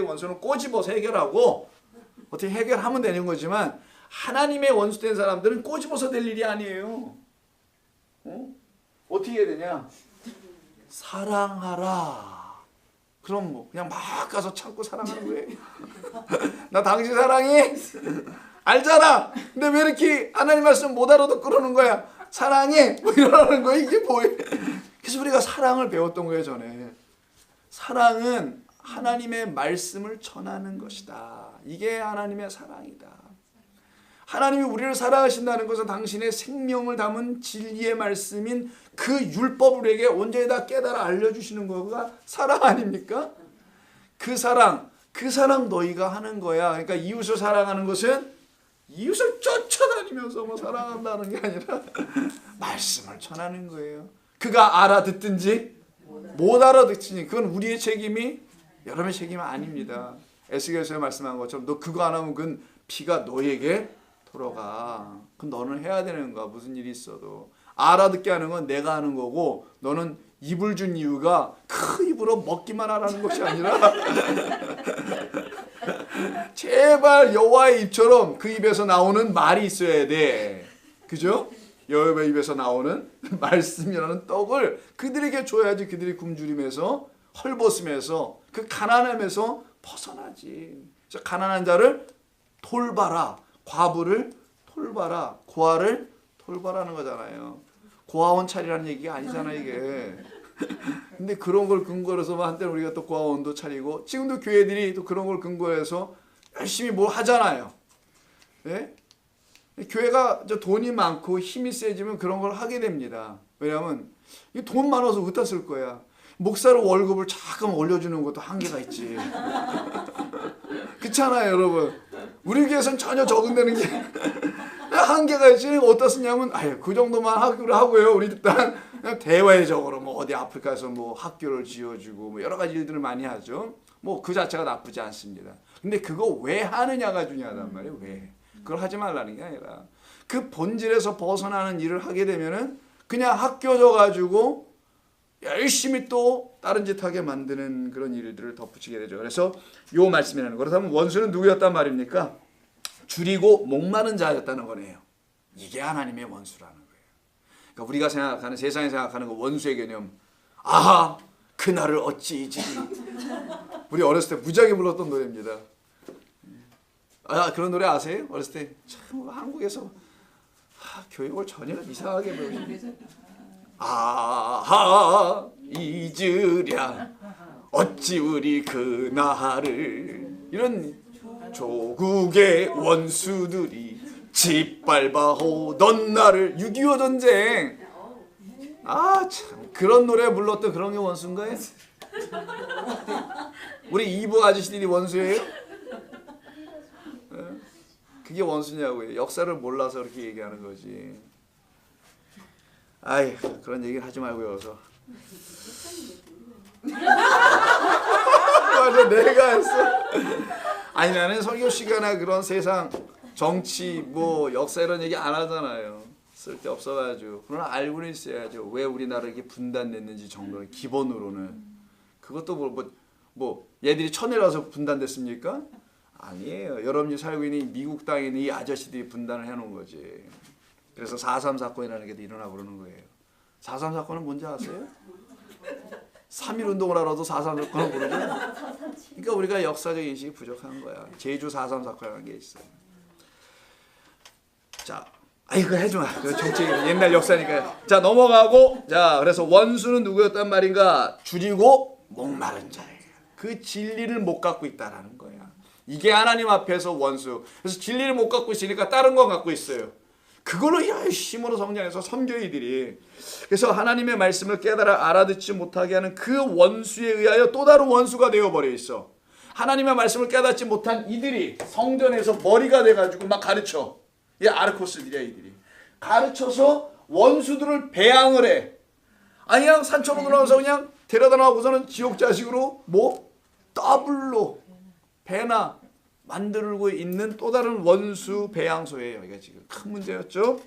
원수는 꼬집어서 해결하고 어떻게 해결하면 되는 거지만 하나님의 원수된 사람들은 꼬집어서 될 일이 아니에요. 어떻게 해야 되냐? 사랑하라. 그럼 뭐 그냥 막 가서 참고 사랑하는 거예요. 나 당신 사랑해? 알잖아. 근데 왜 이렇게 하나님 말씀 못 알아듣고 그러는 거야? 사랑해? 뭐 이러는 거야. 이게 뭐예요? 그래서 우리가 사랑을 배웠던 거예요, 전에. 사랑은 하나님의 말씀을 전하는 것이다. 이게 하나님의 사랑이다. 하나님이 우리를 사랑하신다는 것은 당신의 생명을 담은 진리의 말씀인 그 율법을 우리에게 온전히 깨달아 알려주시는 거가 사랑 아닙니까? 그 사랑 너희가 하는 거야. 그러니까 이웃을 사랑하는 것은 이웃을 쫓아다니면서 뭐 사랑한다는 게 아니라 말씀을 전하는 거예요. 그가 알아듣든지 못 알아듣든지 그건 우리의 책임이 여러분의 책임이 아닙니다. 에스겔서에 말씀한 것처럼 너 그거 안 하면 그건 피가 너에게 돌아가. 그건 너는 해야 되는 거야. 무슨 일이 있어도. 알아듣게 하는 건 내가 하는 거고 너는 입을 준 이유가 그 입으로 먹기만 하라는 것이 아니라 제발 여호와의 입처럼 그 입에서 나오는 말이 있어야 돼. 그죠? 여호와의 입에서 나오는 말씀이라는 떡을 그들에게 줘야지 그들이 굶주림에서 헐벗음에서 그 가난함에서 벗어나지. 그래서 가난한 자를 돌봐라. 과부를 돌봐라. 고아를 돌봐라는 거잖아요. 고아원 차리라는 얘기가 아니잖아 이게. 근데 그런 걸 근거로 해서 한때는 우리가 또 고아원도 차리고 지금도 교회들이 또 그런 걸 근거해서 열심히 뭘 하잖아요. 네? 교회가 돈이 많고 힘이 세지면 그런 걸 하게 됩니다. 왜냐하면 돈 많아서 어디다 쓸 거야. 목사로 월급을 잠깐 올려주는 것도 한계가 있지. 그렇잖아요 여러분. 우리 교회에서는 전혀 적응되는 게 한계가 있지. 어디다 쓰냐면 그 정도만 학교를 하고요. 우리 일단 대외적으로 뭐 어디 아프리카에서 뭐 학교를 지어주고 뭐 여러 가지 일들을 많이 하죠. 뭐 그 자체가 나쁘지 않습니다. 근데 그거 왜 하느냐가 중요하단 말이에요. 왜? 그걸 하지 말라는 게 아니라 그 본질에서 벗어나는 일을 하게 되면은 그냥 학교져 가지고 열심히 또 다른 짓 하게 만드는 그런 일들을 덧붙이게 되죠. 그래서 요 말씀이라는 거. 그렇다면 원수는 누구였단 말입니까? 줄이고 목마른 자였다는 거네요. 이게 하나님의 원수라는 거예요. 그러니까 우리가 생각하는 세상에 생각하는 그 원수의 개념. 아하 그날을 어찌 잊으리. 우리 어렸을 때 무지하게 불렀던 노래입니다. 그런 노래 아세요? 어렸을 때 참 한국에서 교육을 전혀 이상하게 배우시죠. 아하 잊으랴 어찌 우리 그날을. 이런 조국의 원수들이 짓밟아 오던 날을. 6.25 전쟁. 참 그런 노래 불렀던 그런 게 원수인가요? 우리 이부 아저씨들이 원수예요? 그게 원수냐고요. 역사를 몰라서 그렇게 얘기하는 거지. 그런 얘기를 하지 말고요. 어서. 맞아 내가 했어. 나는 설교 시간에 그런 세상 정치 뭐 역사 이런 얘기 안 하잖아요. 쓸데없어가지고. 그러나 알고는 있어야죠. 왜 우리나라가 이렇게 분단됐는지 정도는 기본으로는. 그것도 뭐 얘들이 천혜라서 분단됐습니까? 아니에요. 여러분이 살고 있는 미국 땅에 있는 이 아저씨들이 분단을 해놓은 거지. 그래서 4.3 사건이라는 게 일어나고 그러는 거예요. 4.3 사건은 뭔지 아세요? 3.1 운동을 알아도 4.3 사건은 모르죠. 그러니까 우리가 역사적 인식이 부족한 거야. 제주 4.3 사건이라는 게 있어요. 자, 그거 해줘. 그 정치 옛날 역사니까요. 자 넘어가고. 자 그래서 원수는 누구였단 말인가? 줄이고 목마른 자예요. 그 진리를 못 갖고 있다라는 거야. 이게 하나님 앞에서 원수. 그래서 진리를 못 갖고 있으니까 다른 거 갖고 있어요. 그걸로 열심으로 성장해서 섬겨 이들이. 그래서 하나님의 말씀을 깨달아 알아듣지 못하게 하는 그 원수에 의하여 또 다른 원수가 되어버려 있어. 하나님의 말씀을 깨닫지 못한 이들이 성전에서 머리가 돼가지고 막 가르쳐. 이 아르코스들이야 이들이. 가르쳐서 원수들을 배양을 해. 그냥 산천으로 나와서 그냥 데려다 놔고서는 지옥 자식으로 더블로 배나 만들고 있는 또 다른 원수 배양소예요. 이게 지금 큰 문제였죠.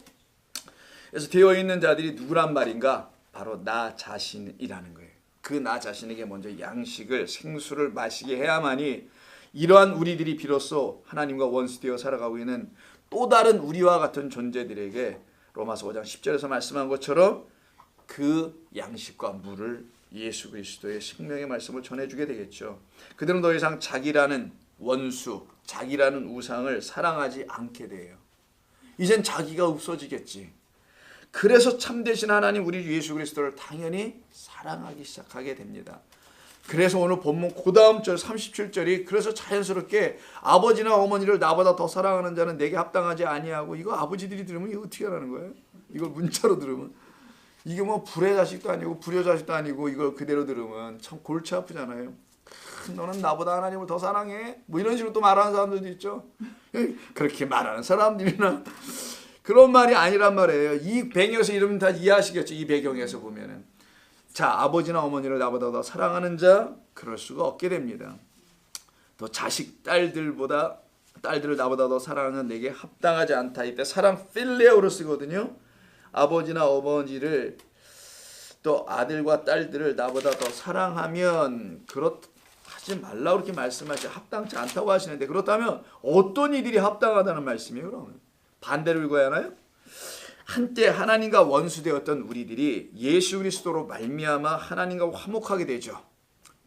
그래서 되어 있는 자들이 누구란 말인가? 바로 나 자신이라는 거예요. 그 나 자신에게 먼저 양식을 생수를 마시게 해야만이 이러한 우리들이 비로소 하나님과 원수되어 살아가고 있는 또 다른 우리와 같은 존재들에게 로마서 5장 10절에서 말씀한 것처럼 그 양식과 물을 예수 그리스도의 생명의 말씀을 전해주게 되겠죠. 그들은 더 이상 자기라는 원수, 자기라는 우상을 사랑하지 않게 돼요. 이젠 자기가 없어지겠지. 그래서 참되신 하나님 우리 예수 그리스도를 당연히 사랑하기 시작하게 됩니다. 그래서 오늘 본문 그 다음 절 37절이 그래서 자연스럽게 아버지나 어머니를 나보다 더 사랑하는 자는 내게 합당하지 아니하고, 이거 아버지들이 들으면 이거 어떻게 하라는 거예요? 이걸 문자로 들으면 이게 뭐 불의 자식도 아니고 불효 자식도 아니고 이걸 그대로 들으면 참 골치 아프잖아요. 너는 나보다 하나님을 더 사랑해? 뭐 이런 식으로 또 말하는 사람들도 있죠. 그렇게 말하는 사람들이나 그런 말이 아니란 말이에요. 이 배경에서 이러면 다 이해하시겠죠. 이 배경에서 보면은 자, 아버지나 어머니를 나보다 더 사랑하는 자 그럴 수가 없게 됩니다. 또 자식 딸들을 나보다 더 사랑하는 내게 합당하지 않다. 이때 사랑 필레오로 쓰거든요. 아버지나 어머니를 또 아들과 딸들을 나보다 더 사랑하면 하지 말라고 그렇게 말씀하시 합당치 않다고 하시는데, 그렇다면 어떤 이들이 합당하다는 말씀이에요? 그러면 반대로 읽어야 하나요? 한때 하나님과 원수되었던 우리들이 예수 그리스도로 말미암아 하나님과 화목하게 되죠.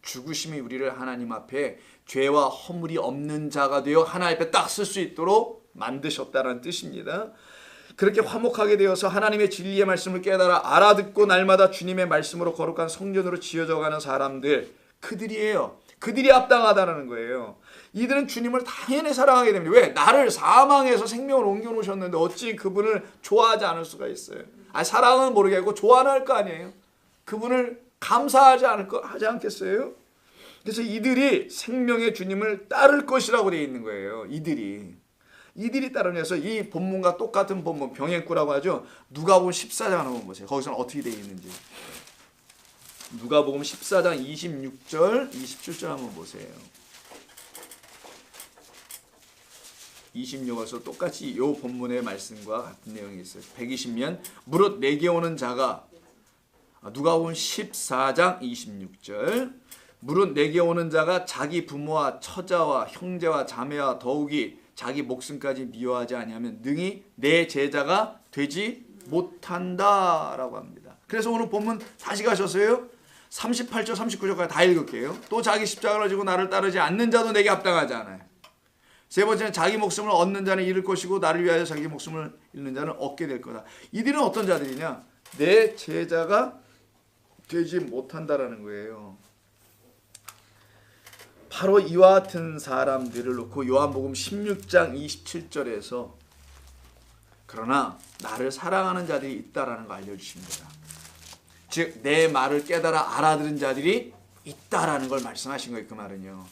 죽으심이 우리를 하나님 앞에 죄와 허물이 없는 자가 되어 하나님 앞에 딱 쓸 수 있도록 만드셨다는 뜻입니다. 그렇게 화목하게 되어서 하나님의 진리의 말씀을 깨달아 알아듣고 날마다 주님의 말씀으로 거룩한 성전으로 지어져가는 사람들, 그들이에요. 그들이 합당하다는 거예요. 이들은 주님을 당연히 사랑하게 됩니다. 왜? 나를 사망에서 생명을 옮겨놓으셨는데 어찌 그분을 좋아하지 않을 수가 있어요. 사랑은 모르겠고 좋아는 할 거 아니에요. 그분을 감사하지 하지 않겠어요? 그래서 이들이 생명의 주님을 따를 것이라고 되어 있는 거예요. 이들이 따르면서 이 본문과 똑같은 본문, 병행구라고 하죠. 누가복음 14장 한번 보세요. 거기서는 어떻게 되어 있는지. 누가복음 14장 26절, 27절 한번 보세요. 26에서 똑같이 이 본문의 말씀과 같은 내용이 있어요. 120면 무릇 내게 오는 자가, 누가복음 14장 26절, 무릇 내게 오는 자가 자기 부모와 처자와 형제와 자매와 더욱이 자기 목숨까지 미워하지 아니하면 능히 내 제자가 되지 못한다라고 합니다. 그래서 오늘 본문 다시 가셨어요. 38절 39절까지 다 읽을게요. 또 자기 십자가를 지고 나를 따르지 않는 자도 내게 합당하지 않아요. 세 번째는 자기 목숨을 얻는 자는 잃을 것이고 나를 위하여 자기 목숨을 잃는 자는 얻게 될 거다. 이들은 어떤 자들이냐? 내 제자가 되지 못한다라는 거예요. 바로 이와 같은 사람들을 놓고 요한복음 16장 27절에서 그러나 나를 사랑하는 자들이 있다라는 거 알려주십니다. 즉 내 말을 깨달아 알아들은 자들이 있다라는 걸 말씀하신 거예요. 그 말은요.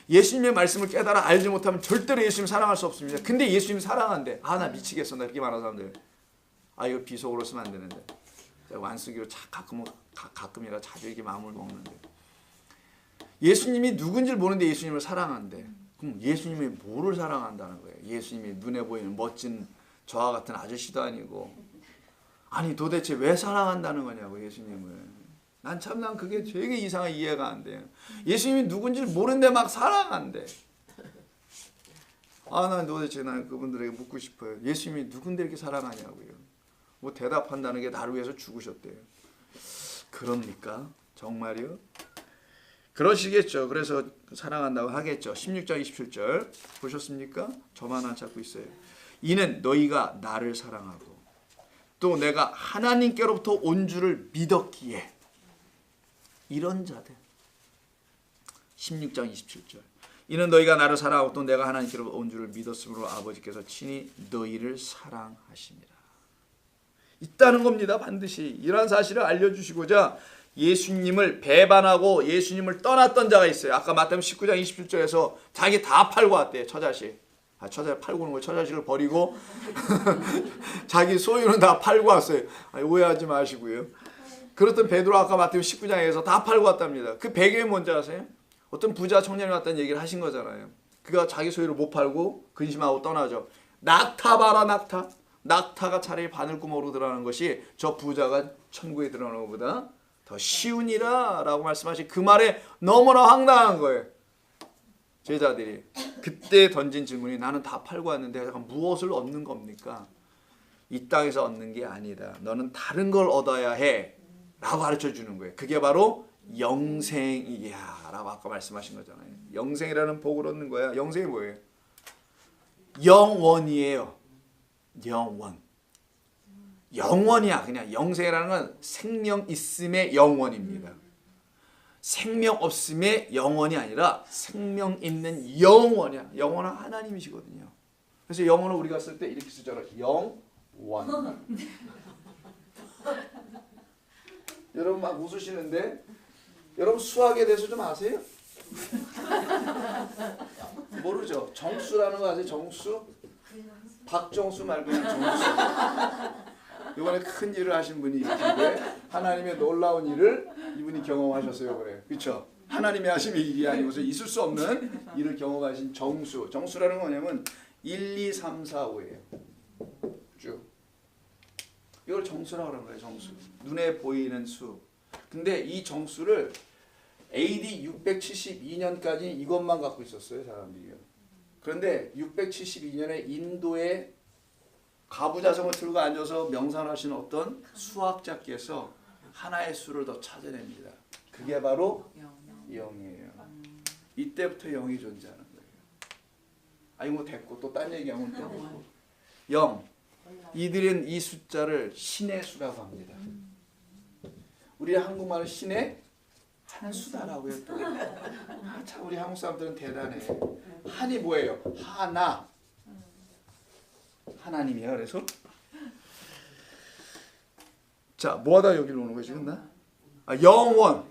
예수님의 말씀을 깨달아 알지 못하면 절대로 예수님 사랑할 수 없습니다. 근데 예수님 사랑한대. 나 미치겠어. 나 이렇게 말하는 사람들. 이거 비속어로 쓰면 안 되는데. 완수기로 가끔이라 자주 이렇게 마음을 먹는데. 예수님이 누군지를 모르는데 예수님을 사랑한대. 그럼 예수님이 뭐를 사랑한다는 거예요? 예수님이 눈에 보이는 멋진 저와 같은 아저씨도 아니고. 도대체 왜 사랑한다는 거냐고 예수님을. 난 그게 되게 이상하게 이해가 안 돼요. 예수님이 누군지를 모르는데 막 사랑한대. 난 도대체 난 그분들에게 묻고 싶어요. 예수님이 누군데 이렇게 사랑하냐고요. 뭐 대답한다는 게 나를 위해서 죽으셨대요. 그럽니까? 정말요? 그러시겠죠. 그래서 사랑한다고 하겠죠. 16장 27절 보셨습니까? 저만 안 찾고 있어요. 이는 너희가 나를 사랑하고 또 내가 하나님께로부터 온 줄을 믿었기에. 이런 자들. 16장 27절. 이는 너희가 나를 사랑하고 또 내가 하나님께로부터 온 줄을 믿었으므로 아버지께서 친히 너희를 사랑하심이라. 있다는 겁니다. 반드시. 이러한 사실을 알려주시고자 예수님을 배반하고 예수님을 떠났던 자가 있어요. 아까 마태복음 19장 27절에서 자기 다 팔고 왔대요. 처자식. 처자식 팔고 오는 거예요. 처자식을 버리고 자기 소유는 다 팔고 왔어요. 오해하지 마시고요. 그렇던 베드로 아까 마태복음 19장에서 다 팔고 왔답니다. 그 배경이 뭔지 아세요? 어떤 부자 청년이 왔다는 얘기를 하신 거잖아요. 그가 자기 소유를 못 팔고 근심하고 떠나죠. 낙타 봐라 낙타. 낙타가 차라리 바늘구멍으로 들어가는 것이 저 부자가 천국에 들어가는 것보다 더 쉬우니라 라고 말씀하신 그 말에 너무나 황당한 거예요. 제자들이 그때 던진 질문이 나는 다 팔고 왔는데 잠깐 무엇을 얻는 겁니까? 이 땅에서 얻는 게 아니다. 너는 다른 걸 얻어야 해 라고 가르쳐 주는 거예요. 그게 바로 영생이야 라고 아까 말씀하신 거잖아요. 영생이라는 복을 얻는 거야. 영생이 뭐예요? 영원이에요. 영원. 영원이야. 그냥 영생이라는 건 생명 있음의 영원입니다. 생명 없음의 영원이 아니라 생명 있는 영원이야. 영원한 하나님이시거든요. 그래서 영원을 우리가 쓸 때 이렇게 쓰잖아요. 영원. 여러분 막 웃으시는데 여러분 수학에 대해서 좀 아세요? 모르죠. 정수라는 거 아세요? 정수? 박정수 말고 그냥 정수. 이번에 큰 일을 하신 분이 계신데 하나님의 놀라운 일을 이분이 경험하셨어요. 그래. 그렇죠? 하나님이 하신 일이 아니고서 있을 수 없는 일을 경험하신 정수. 정수라는 건 뭐냐면 1, 2, 3, 4, 5예요. 쭉. 이걸 정수라고 하는 거예요. 정수. 눈에 보이는 수. 근데 이 정수를 AD 672년까지 이것만 갖고 있었어요. 사람들이요. 그런데 672년에 인도에 가부좌성을 들고 앉아서 명상하시는 어떤 수학자께서 하나의 수를 더 찾아냅니다. 그게 바로 0이에요. 이때부터 0이 존재하는 거예요. 아니 뭐 됐고 또 딴 얘기하면 또 됐고. 0. 이들은 이 숫자를 신의 수라고 합니다. 우리 한국말은 신의 하는 수다라고요. 또. 참 우리 한국 사람들은 대단해. 한이 뭐예요? 하나. 하나님이야. 그래서 자 뭐하다 여기로 오는 거지 나? 영원.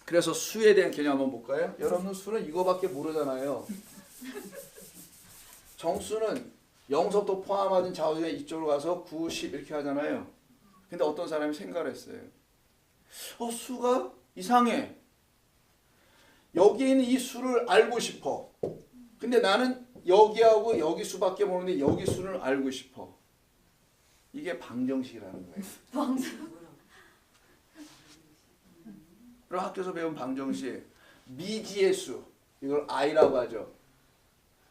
그래서 수에 대한 개념 한번 볼까요? 여러분 수는 이거밖에 모르잖아요. 정수는 0서부터 포함하는 좌우에 이쪽으로 가서 9, 10 이렇게 하잖아요. 근데 어떤 사람이 생각을 했어요. 수가 이상해. 여기 있는 이 수를 알고 싶어. 근데 나는 여기하고 여기 수밖에 모르는데 여기 수를 알고 싶어. 이게 방정식이라는 거예요. 그럼 학교에서 배운 방정식 미지의 수 이걸 I라고 하죠.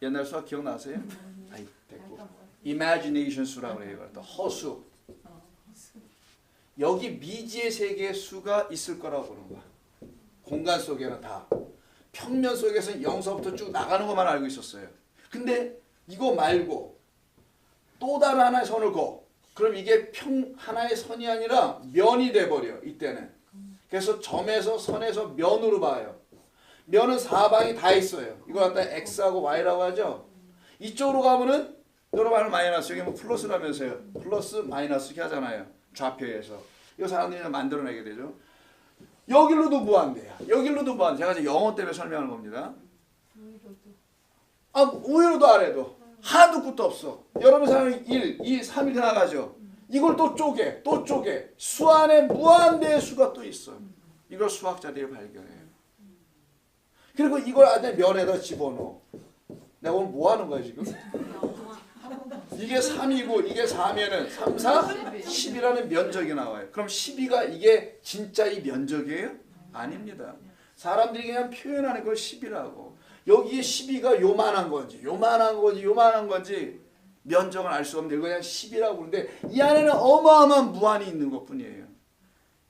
옛날 수학 기억나세요? 아이 됐고 imagination 수라고 해요. 또 허수. 여기 미지의 세계의 수가 있을 거라고 보는 거야. 공간 속에는 다. 평면 속에서는 0서부터 쭉 나가는 것만 알고 있었어요. 근데 이거 말고 또 다른 하나의 선을 그어. 그럼 이게 하나의 선이 아니라 면이 돼버려. 이때는. 그래서 점에서 선에서 면으로 봐요. 면은 사방이 다 있어요. 이걸 갖다 X하고 Y라고 하죠. 이쪽으로 가면은 여러분 마이너스 여기 뭐 플러스라면서요. 플러스 마이너스 이렇게 하잖아요. 좌표에서. 이거 사람들이 만들어내게 되죠. 여기로도 무한대야. 여기로도 무한대. 제가 이제 영어 때문에 설명하는 겁니다. 우위로도 아래도. 하나도 끝도 없어. 여러분 사람이 1, 2, 3 이렇게 나가죠. 이걸 또 쪼개. 또 쪼개. 수 안에 무한대의 수가 또 있어. 이걸 수학자들이 발견해요. 그리고 이걸 안에 면에다 집어넣어. 내가 오늘 뭐 하는 거야 지금? 이게 3이고 이게 4면은 3, 4, 10이라는 면적이 나와요. 그럼 12가 이게 진짜 이 면적이에요? 아닙니다. 사람들이 그냥 표현하는 걸 10이라고. 여기에 12가 요만한 건지 요만한 건지 면적을 알 수 없는데 그냥 10이라고 그러는데 이 안에는 어마어마한 무한이 있는 것뿐이에요.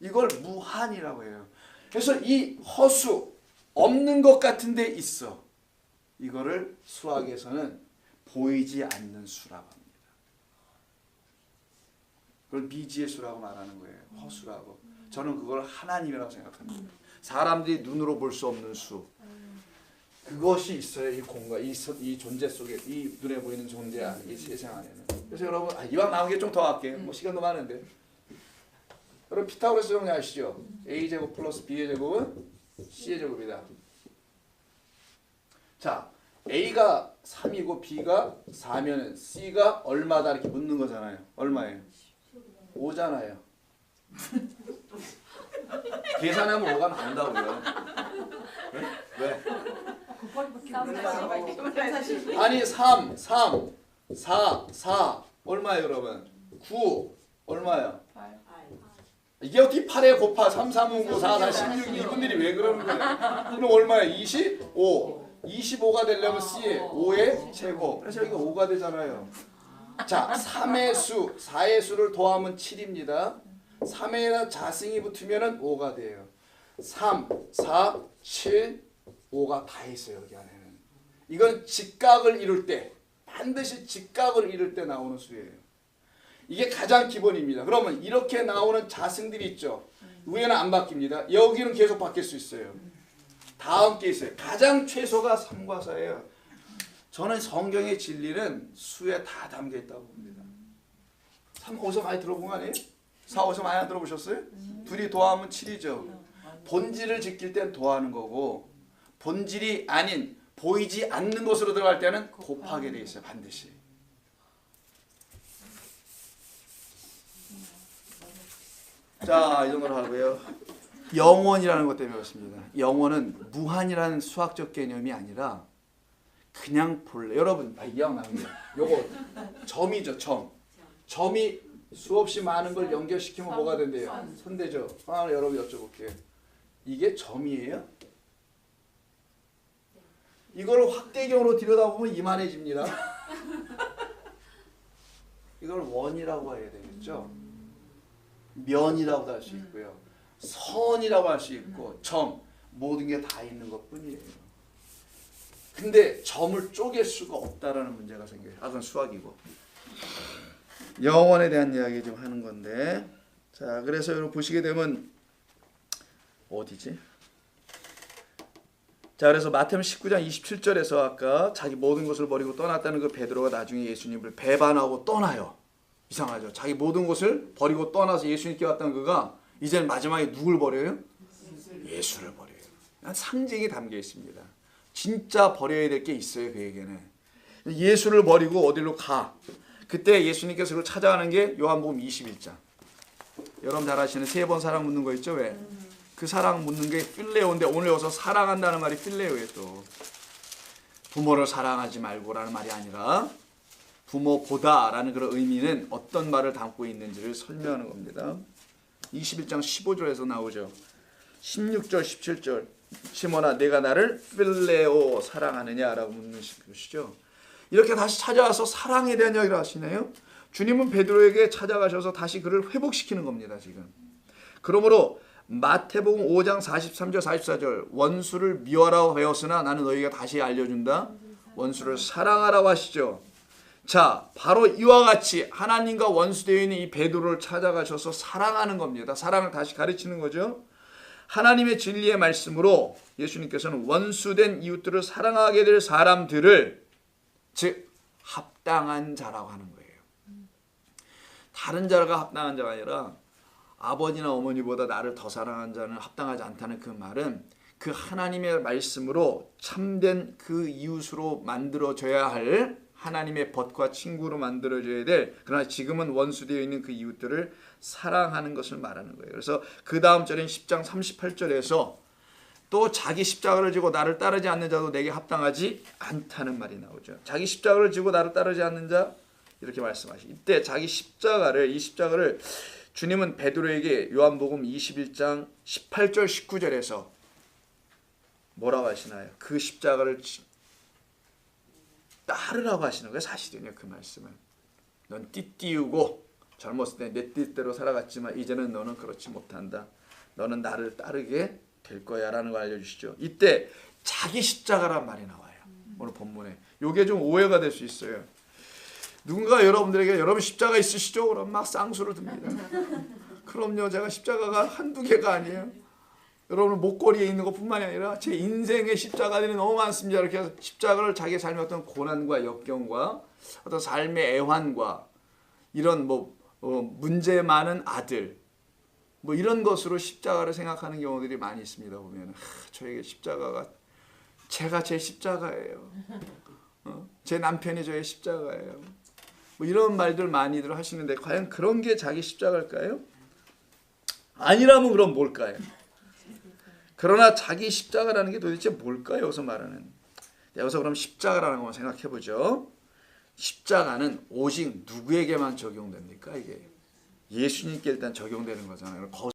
이걸 무한이라고 해요. 그래서 이 허수 없는 것 같은 데 있어. 이거를 수학에서는 보이지 않는 수라고 합니다. 그걸 미지의 수라고 말하는 거예요. 허수라고. 저는 그걸 하나님이라고 생각합니다. 사람들이 눈으로 볼 수 없는 수. 그것이 있어요. 이 공간, 이 존재 속에, 이 눈에 보이는 존재 안에, 이 세상 안에는. 그래서 여러분, 이왕 나온 게 좀 더 할게요. 뭐 시간도 많은데. 여러분 피타고라스 정리 아시죠? A제곱 플러스 B의 제곱은 C의 제곱이다. 자, A가 3이고 B가 4면은 C가 얼마다 이렇게 묻는 거잖아요. 얼마예요? 5잖아요. 계산하면 5가 나온다고요. 왜? 아니 3, 4 얼마예요 여러분? 9 얼마예요? 이게 어떻게 8에 곱하 3, 3, 5, 9, 4, 4, 16 이분들이 왜 그러는 거야? 그럼 얼마야? 25. 25가 되려면 C에 5의 제곱. 그래서 여기가 5가 되잖아요. 자, 3의 수, 4의 수를 더하면 7입니다. 3에다 자승이 붙으면 5가 돼요. 3, 4, 7, 5가 다 있어요. 여기 안에는. 이건 직각을 이룰 때, 반드시 직각을 이룰 때 나오는 수예요. 이게 가장 기본입니다. 그러면 이렇게 나오는 자승들이 있죠. 위에는 안 바뀝니다. 여기는 계속 바뀔 수 있어요. 다 함께 있어요. 가장 최소가 3과 4예요. 저는 성경의 진리는 수에 다 담겨 있다고 봅니다. 3 어디서 많이 들어본 거 아니에요? 4 어디서 많이 안 들어보셨어요? 둘이 더하면 7이죠. 본질을 지킬 땐 더하는 거고 본질이 아닌 보이지 않는 곳으로 들어갈 때는 곱하게 돼 있어요. 반드시. 자, 이 정도로 하고요. 영원이라는 것 때문에 그렇습니다. 영원은 무한이라는 수학적 개념이 아니라 그냥 본래. 여러분 기억납니다. 요거 점이죠. 점이 수없이 많은 걸 연결시키면 뭐가 된대요? 선대죠. 여러분 여쭤볼게요. 이게 점이에요? 이걸 확대경으로 들여다보면 이만해집니다. 이걸 원이라고 해야 되겠죠. 면이라고도 할 수 있고요. 선이라고 할 수 있고 점, 모든 게 다 있는 것뿐이에요. 근데 점을 쪼갤 수가 없다라는 문제가 생겨요. 그건 수학이고. 영원에 대한 이야기 좀 하는 건데, 자, 그래서 여러분 보시게 되면 어디지? 자, 그래서 마태복음 19장 27절에서 아까 자기 모든 것을 버리고 떠났다는 그 베드로가 나중에 예수님을 배반하고 떠나요. 이상하죠. 자기 모든 것을 버리고 떠나서 예수님께 왔던 그가 이제는 마지막에 누굴 버려요? 예수를 버려요. 상징이 담겨 있습니다. 진짜 버려야 될 게 있어요. 그에게는. 예수를 버리고 어디로 가. 그때 예수님께서 그걸 찾아가는 게 요한복음 21장. 여러분 잘 아시는 3번 사랑 묻는 거 있죠? 왜? 그 사랑 묻는 게 필레오인데 오늘 여기서 사랑한다는 말이 필레오예요. 또 부모를 사랑하지 말고라는 말이 아니라 부모보다라는 그런 의미는 어떤 말을 담고 있는지를 설명하는 겁니다. 21장 15절에서 나오죠. 16절 17절 시몬아 내가 나를 필레오 사랑하느냐라고 묻는 것이죠. 이렇게 다시 찾아와서 사랑에 대한 이야기를 하시네요. 주님은 베드로에게 찾아가셔서 다시 그를 회복시키는 겁니다. 지금. 그러므로 마태복음 5장 43절 44절 원수를 미워하라고 배웠으나 나는 너희에게 다시 알려준다. 원수를 사랑하라고 하시죠. 자, 바로 이와 같이 하나님과 원수되어 있는 이 베드로를 찾아가셔서 사랑하는 겁니다. 사랑을 다시 가르치는 거죠. 하나님의 진리의 말씀으로 예수님께서는 원수된 이웃들을 사랑하게 될 사람들을 즉 합당한 자라고 하는 거예요. 다른 자가 합당한 자가 아니라 아버지나 어머니보다 나를 더 사랑하는 자는 합당하지 않다는 그 말은 그 하나님의 말씀으로 참된 그 이웃으로 만들어져야 할 하나님의 벗과 친구로 만들어져야 될 그러나 지금은 원수되어 있는 그 이웃들을 사랑하는 것을 말하는 거예요. 그래서 그 다음 절인 10장 38절에서 또 자기 십자가를 지고 나를 따르지 않는 자도 내게 합당하지 않다는 말이 나오죠. 자기 십자가를 지고 나를 따르지 않는 자 이렇게 말씀하시죠. 이때 자기 십자가를 이 십자가를 주님은 베드로에게 요한복음 21장 18절 19절에서 뭐라고 하시나요? 그 십자가를 따르라고 하시는 거예요. 사실은요. 그 말씀은 넌 띠띠우고 젊었을 때 내 뜻대로 살아갔지만 이제는 너는 그렇지 못한다. 너는 나를 따르게 될 거야 라는 걸 알려주시죠. 이때 자기 십자가란 말이 나와요. 오늘 본문에. 이게 좀 오해가 될 수 있어요. 누군가 여러분들에게 여러분 십자가 있으시죠? 그럼 막 쌍수를 듭니다. 그럼요. 제가 십자가가 한두 개가 아니에요. 여러분 목걸이에 있는 것뿐만이 아니라 제 인생의 십자가들이 너무 많습니다. 이렇게 해서 십자가를 자기의 삶의 어떤 고난과 역경과 어떤 삶의 애환과 이런 문제 많은 아들 이런 것으로 십자가를 생각하는 경우들이 많이 있습니다. 보면 저에게 십자가가 제가 제 십자가예요. 제 남편이 저의 십자가예요. 이런 말들 많이들 하시는데 과연 그런 게 자기 십자가일까요? 아니라면 그럼 뭘까요? 그러나 자기 십자가라는 게 도대체 뭘까요? 여기서 말하는. 여기서 그럼 십자가라는 거 생각해 보죠. 십자가는 오직 누구에게만 적용됩니까? 이게 예수님께 일단 적용되는 거잖아요.